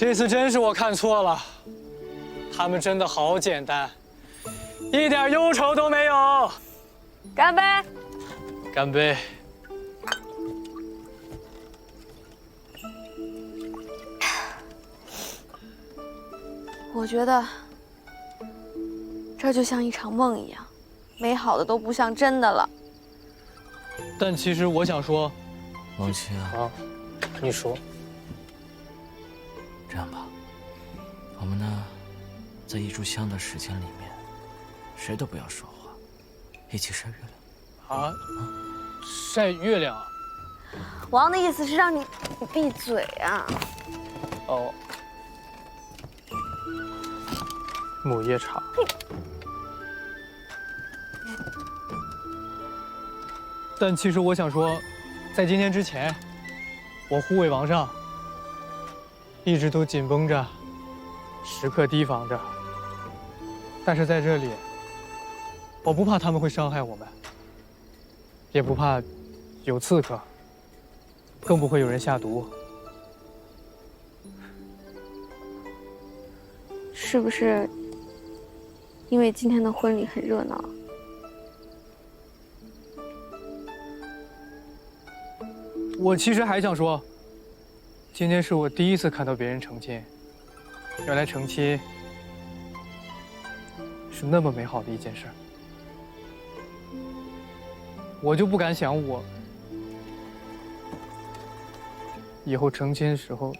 这次真是我看错了，他们真的好简单，一点忧愁都没有。干杯！干杯！我觉得这就像一场梦一样，美好的都不像真的了。但其实我想说，王七啊，啊，你说，这样吧，我们呢，在一炷香的时间里面，谁都不要说话，一起晒月亮。啊，晒月亮啊？王的意思是让你闭嘴啊！哦，母夜叉。但其实我想说，在今天之前，我护卫王上，一直都紧绷着，时刻提防着。但是在这里，我不怕他们会伤害我们，也不怕有刺客，更不会有人下毒。是不是因为今天的婚礼很热闹？我其实还想说，今天是我第一次看到别人成亲，原来成亲是那么美好的一件事。我就不敢想我以后成亲的时候，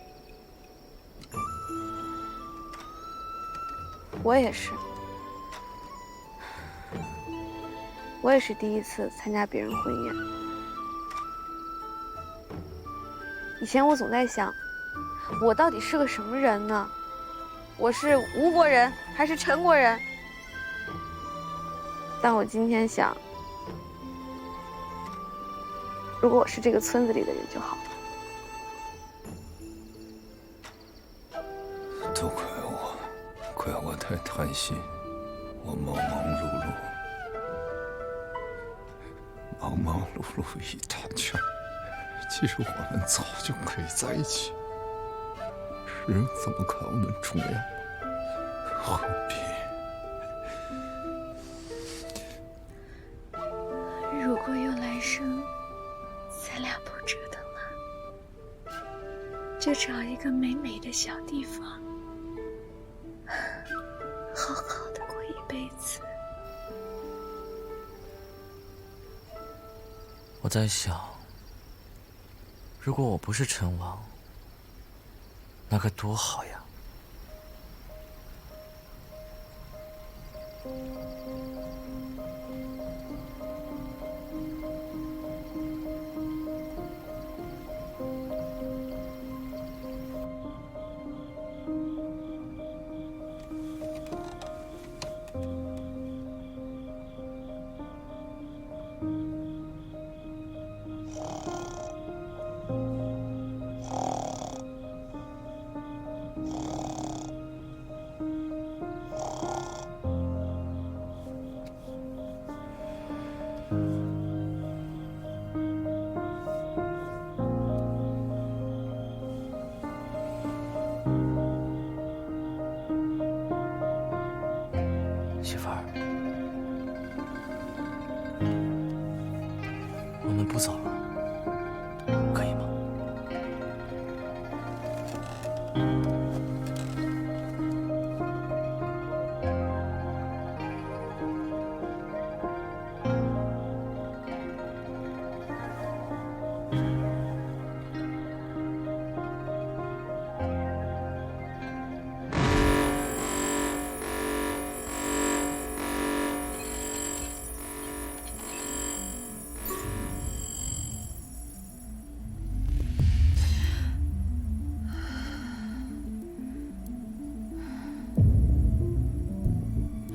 我也是，我也是第一次参加别人婚宴。以前我总在想，我到底是个什么人呢？我是吴国人还是陈国人？但我今天想，如果我是这个村子里的人就好了。都怪我太贪心，我忙忙碌碌一大圈，其实我们早就可以在一起，世人怎么看我们重要？何必？如果有来生，咱俩不折腾了，就找一个美美的小地方，好好的过一辈子。我在想，如果我不是陈王，那该多好呀！媳妇儿，我们不走了，可以吗？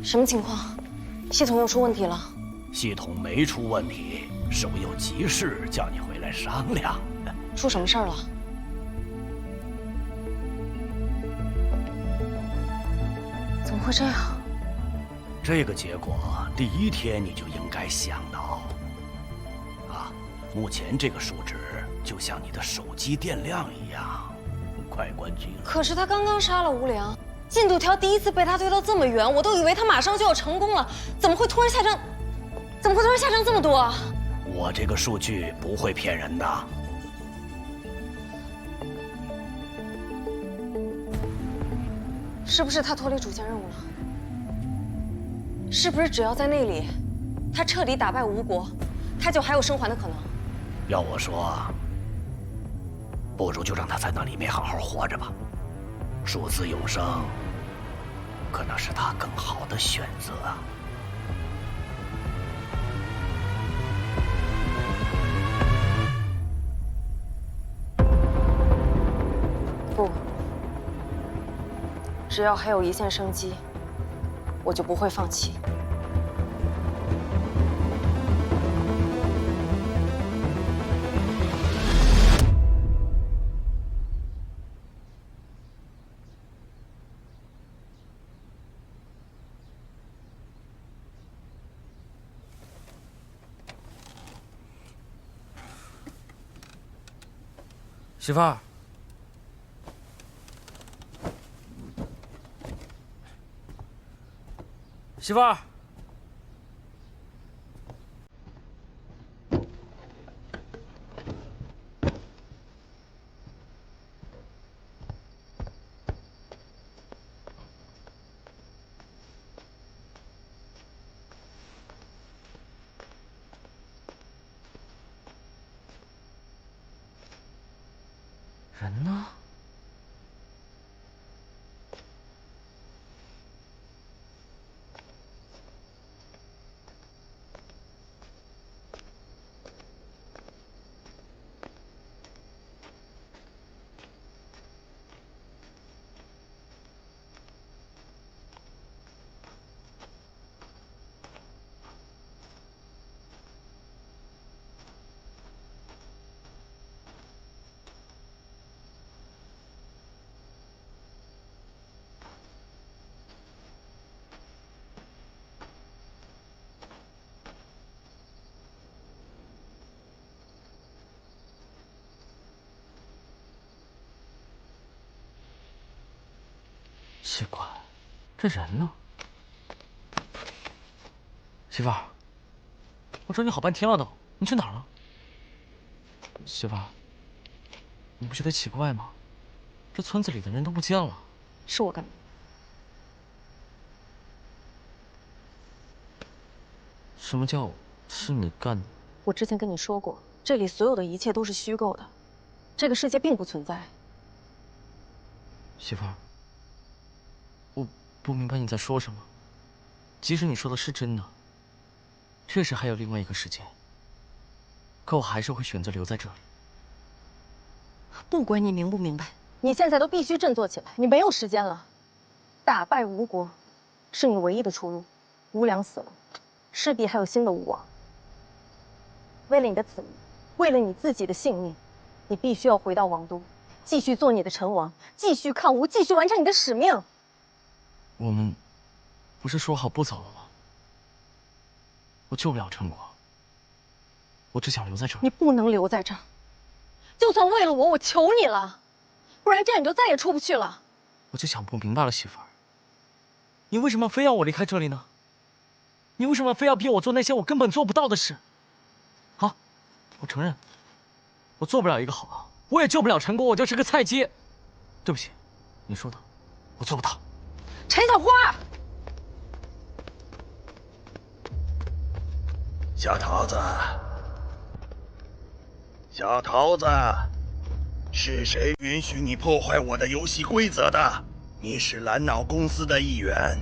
什么情况？系统又出问题了？系统没出问题，是我有急事叫你回来商量。出什么事儿了？怎么会这样？这个结果第一天你就应该想到。目前这个数值就像你的手机电量一样，快关军。可是他刚刚杀了吴良，进度条第一次被他推到这么远，我都以为他马上就要成功了，怎么会突然下降这么多啊？我这个数据不会骗人的。是不是他脱离主线任务了？是不是只要在那里，他彻底打败吴国，他就还有生还的可能？要我说，不如就让他在那里面好好活着吧。数字永生，可能是他更好的选择啊。不，只要还有一线生机，我就不会放弃。媳妇儿，媳妇儿，人呢？奇怪，这人呢？媳妇儿，我找你好半天了都，你去哪儿了？媳妇儿，你不觉得奇怪吗？这村子里的人都不见了。是我干的。什么叫是你干的？我之前跟你说过，这里所有的一切都是虚构的，这个世界并不存在。媳妇儿，我不明白你在说什么。即使你说的是真的，确实还有另外一个世界，可我还是会选择留在这里。不管你明不明白，你现在都必须振作起来，你没有时间了。打败吴国，是你唯一的出路。吴良死了，势必还有新的吴王。为了你的子民，为了你自己的性命，你必须要回到王都，继续做你的臣王，继续抗吴，继续完成你的使命。我们不是说好不走了吗？我救不了陈国，我只想留在这儿。你不能留在这儿，就算为了我，我求你了，不然这样你就再也出不去了。我就想不明白了，媳妇儿，你为什么非要我离开这里呢？你为什么非要逼我做那些我根本做不到的事？好，我承认，我做不了一个好王，我也救不了陈国，我就是个菜鸡。对不起，你说的，我做不到。陈小花，小桃子，小桃子，是谁允许你破坏我的游戏规则的？你是蓝脑公司的一员，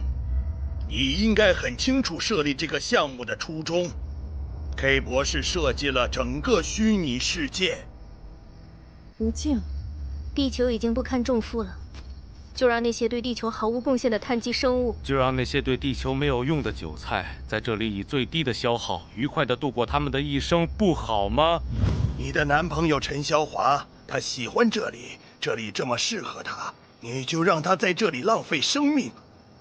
你应该很清楚设立这个项目的初衷。K 博士设计了整个虚拟世界。吴静，地球已经不堪重负了，就让那些对地球毫无贡献的碳基生物，就让那些对地球没有用的韭菜，在这里以最低的消耗，愉快地度过他们的一生，不好吗？你的男朋友陈霄华，他喜欢这里，这里这么适合他，你就让他在这里浪费生命。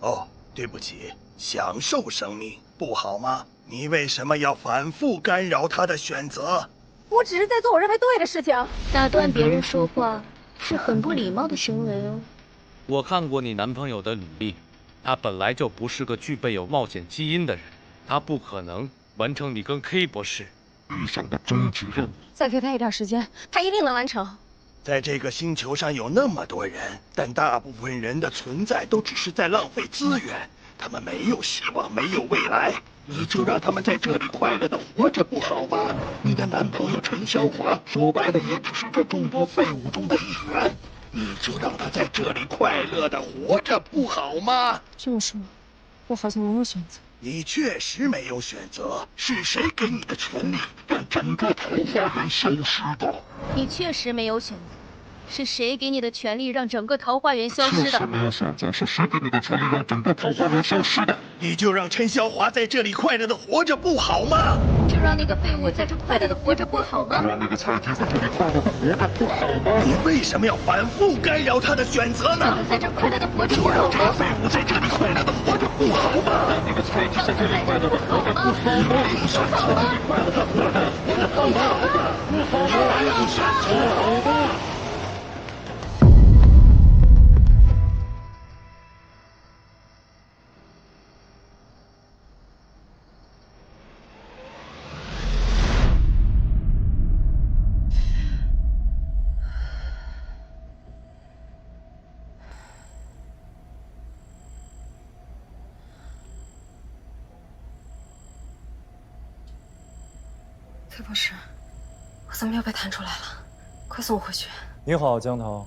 哦，对不起，享受生命，不好吗？你为什么要反复干扰他的选择？我只是在做我认为对的事情。打断别人说话，是很不礼貌的行为哦。我看过你男朋友的履历，他本来就不是个具备有冒险基因的人，他不可能完成你跟 K 博士遇上的终极任务。再给他一点时间，他一定能完成。在这个星球上有那么多人，但大部分人的存在都只是在浪费资源，他们没有希望，没有未来。你就让他们在这里快乐的活着不好吗？你的男朋友陈潇华说白了也只是这众多废物中的一员，你就让他在这里快乐的活着不好吗？这么说，我好像没有选择。你确实没有选择，是谁给你的权利让整个桃花源消失的？你确实没有选择，是谁给你的权利让整个桃花源消失的？确实没有选择，是谁给你的权利让整个桃花源消失的？你就让陈潇华在这里快乐的活着不好吗？就让那个废物在这快乐的活着不好吗？让那个菜鸡在这里快乐的活着不好吗？你为什么要反复干扰他的选择呢？在这快乐的活着不就让好吗？这个废物在这里快乐的活着不好吗？让那个菜鸡在这里快乐的活着不好吗？你选择在这里快乐的活着不好吗？你选择。崔博士，我怎么又被弹出来了？快送我回去！你好，江桃。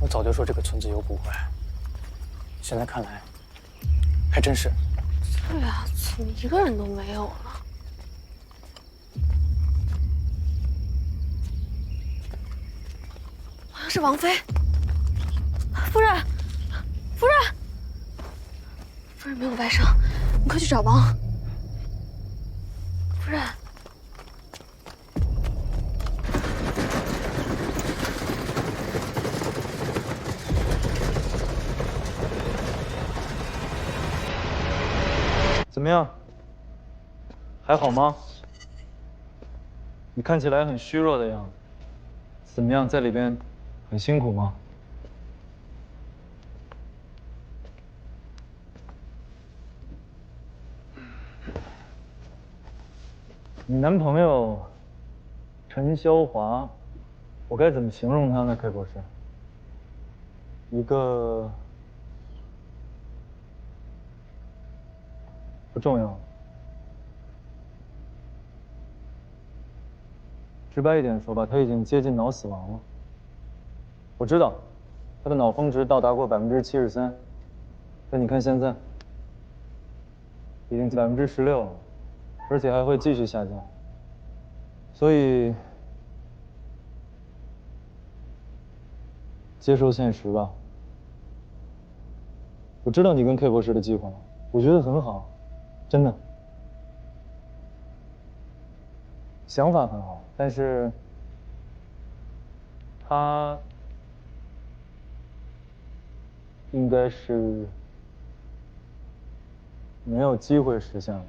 我早就说这个村子有捕怪，现在看来，还真是。对啊，怎么一个人都没有了？好像是王妃。夫人，夫人，夫人没有外伤，你快去找王夫人。怎么样？还好吗？你看起来很虚弱的样子。怎么样，在里边很辛苦吗？你男朋友陈潇华，我该怎么形容他呢，K博士？一个不重要。直白一点说吧，他已经接近脑死亡了。我知道，他的脑峰值到达过73%，但你看现在，已经16%了。而且还会继续下降，所以接受现实吧。我知道你跟 K 博士的计划，我觉得很好，真的，想法很好，但是他应该是没有机会实现了。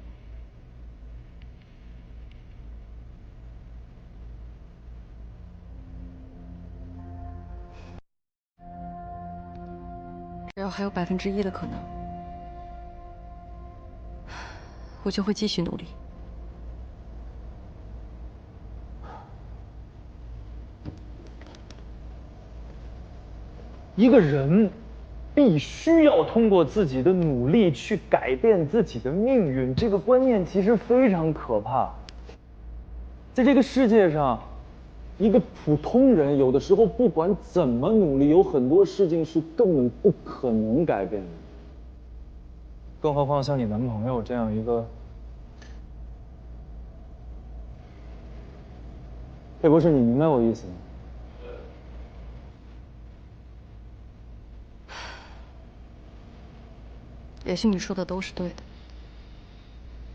只要还有1%的可能，我就会继续努力。一个人必须要通过自己的努力去改变自己的命运，这个观念其实非常可怕。在这个世界上，一个普通人有的时候不管怎么努力，有很多事情是根本不可能改变的。更何况像你男朋友这样一个，佩博士，你明白我意思吗？也许你说的都是对的，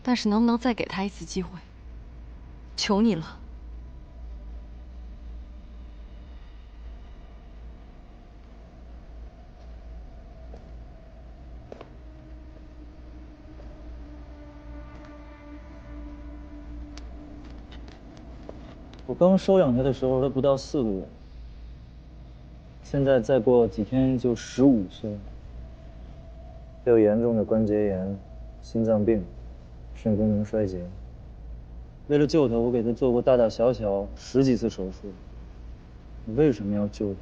但是能不能再给他一次机会？求你了。我刚收养他的时候，他不到4个月，现在再过几天就15岁了，还有严重的关节炎、心脏病、肾功能衰竭。为了救他，我给他做过大大小小10几次手术。你为什么要救他？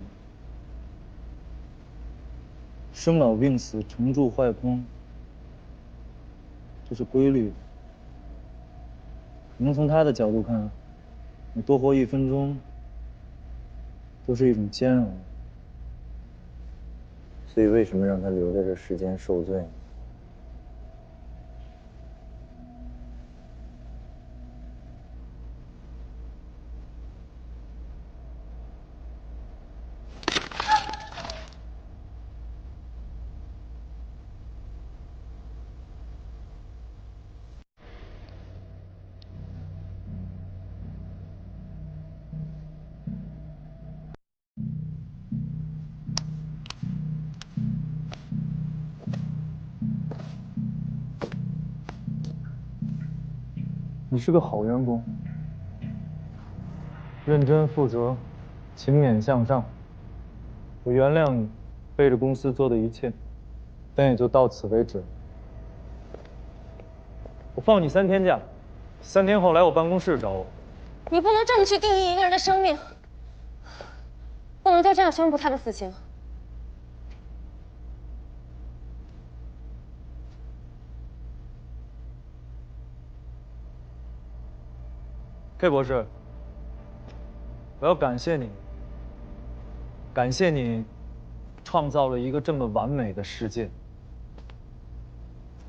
生老病死、成住坏空，这是规律。可能从他的角度看，你多活1分钟，都是一种煎熬。所以为什么让他留在这世间受罪呢？你是个好员工，认真负责，勤勉向上。我原谅你背着公司做的一切，但也就到此为止。我放你3天假，3天后来我办公室找我。你不能这么去定义一个人的生命，不能就这样宣布他的死刑。K 博士，我要感谢你，感谢你创造了一个这么完美的世界，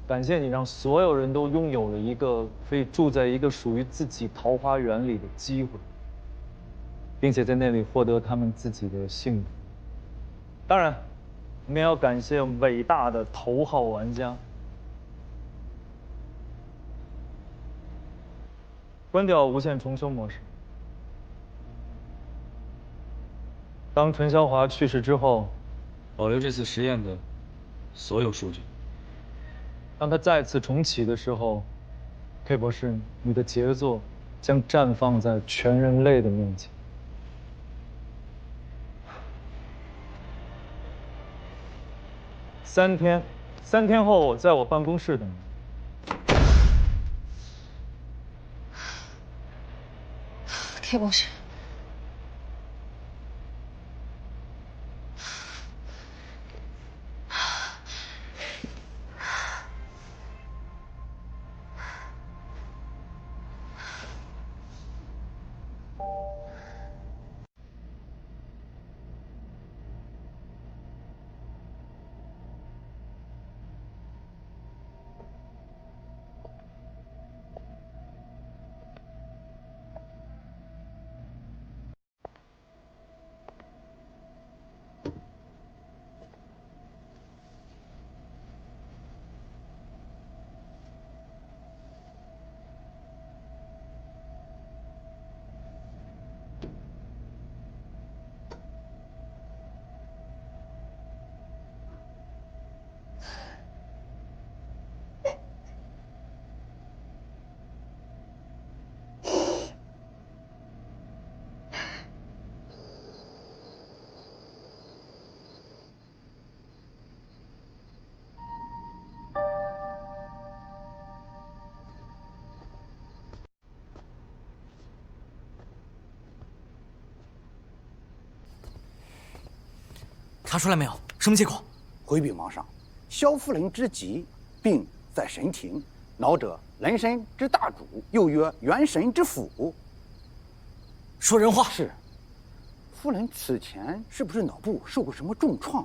感谢你让所有人都拥有了一个可以住在一个属于自己桃花源里的机会，并且在那里获得他们自己的幸福。当然，我们也要感谢伟大的头号玩家。关掉无限重修模式。当陈霄华去世之后，保留这次实验的所有数据。当他再次重启的时候 ，K 博士，你的杰作将绽放在全人类的面前。3天后我在我办公室等你。K 博士，查出来没有？什么结果？回禀皇上，萧夫人之疾，病在神庭，脑者人参之大主，又曰元神之府。说人话。是。夫人此前是不是脑部受过什么重创？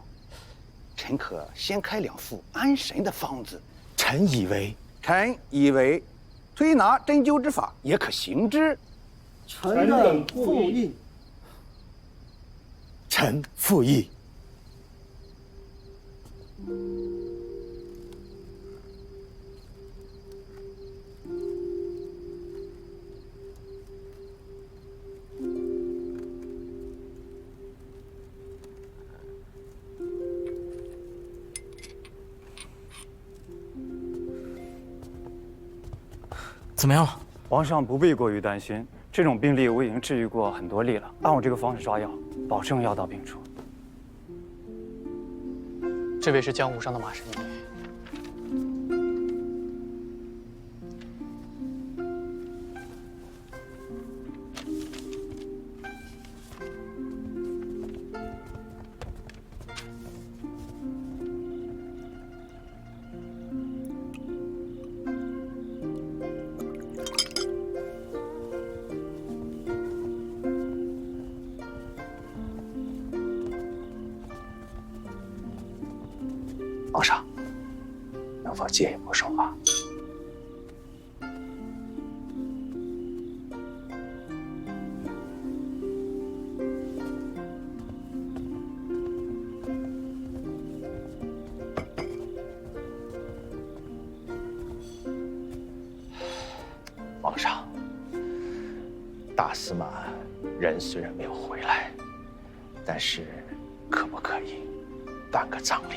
臣可先开2副安神的方子。臣以为，推拿针灸之法也可行之。臣等附议。臣附议。怎么样了？皇上不必过于担心，这种病例我已经治愈过很多例了，按我这个方式抓药，保证药到病除。这位是江湖上的马神医。皇上，能否借一步说话？皇上，大司马人虽然没有回来，但是可不可以办个葬礼？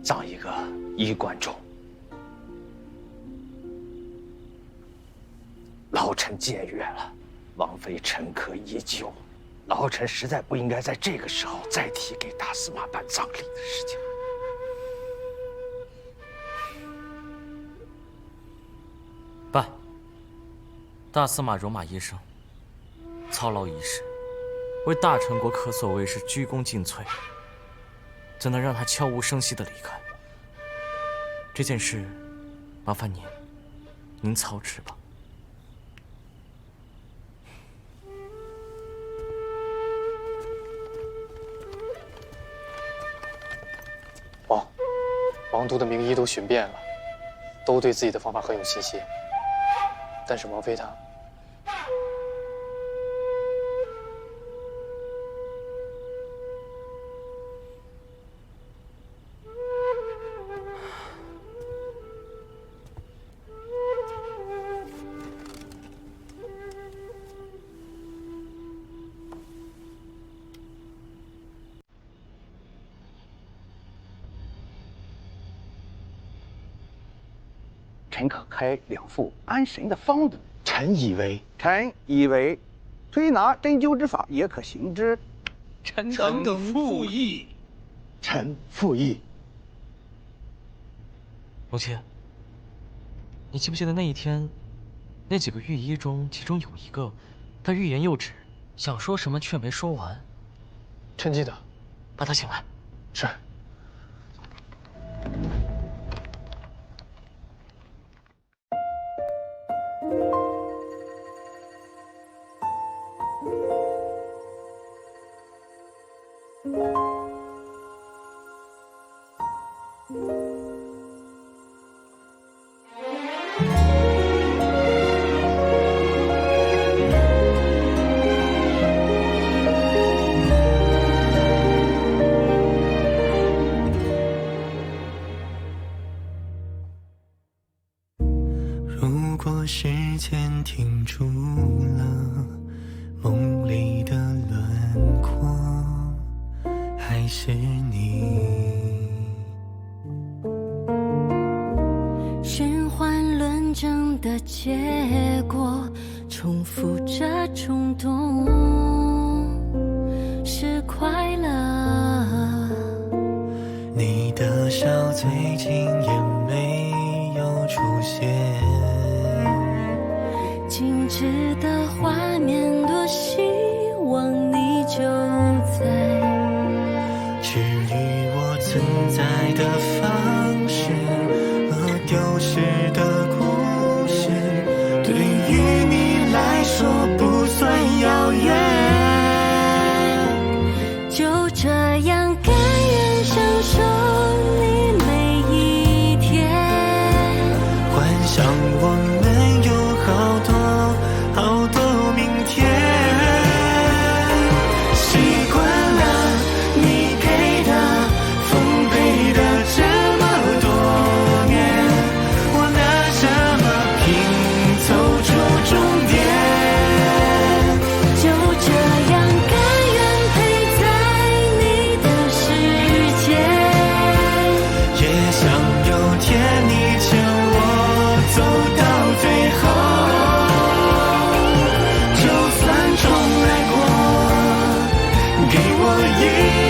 葬一个衣冠冢，老臣僭越了，王妃陈可依旧，老臣实在不应该在这个时候再提给大司马办葬礼的事情。办。大司马戎马一生，操劳一世，为大陈国可所谓是鞠躬尽瘁。怎能让他悄无声息地离开？这件事，麻烦您操持吧。王都的名医都寻遍了，都对自己的方法很有信心，但是王妃她。臣可开2副安神的方子。臣以为，推拿针灸之法也可行之。臣等附议。臣附议。龙七，你记不记得那一天，那几个御医中，其中有一个，他欲言又止，想说什么却没说完。臣记得，把他请来。是。如果时间停住了梦里的轮廓，还是你。循环论证的结果，重复着冲动，是快乐。你的笑最近也没有出现，静止的画面，多希望你就在。治愈我存在的方式和丢失的故事，对于你来说不算遥远。就这样甘愿享受你每一天，幻想我们有好多好多明天。习惯了你给的丰沛的这么多年，我拿什么拼凑出终点？就这样甘愿陪在你的世界。给我一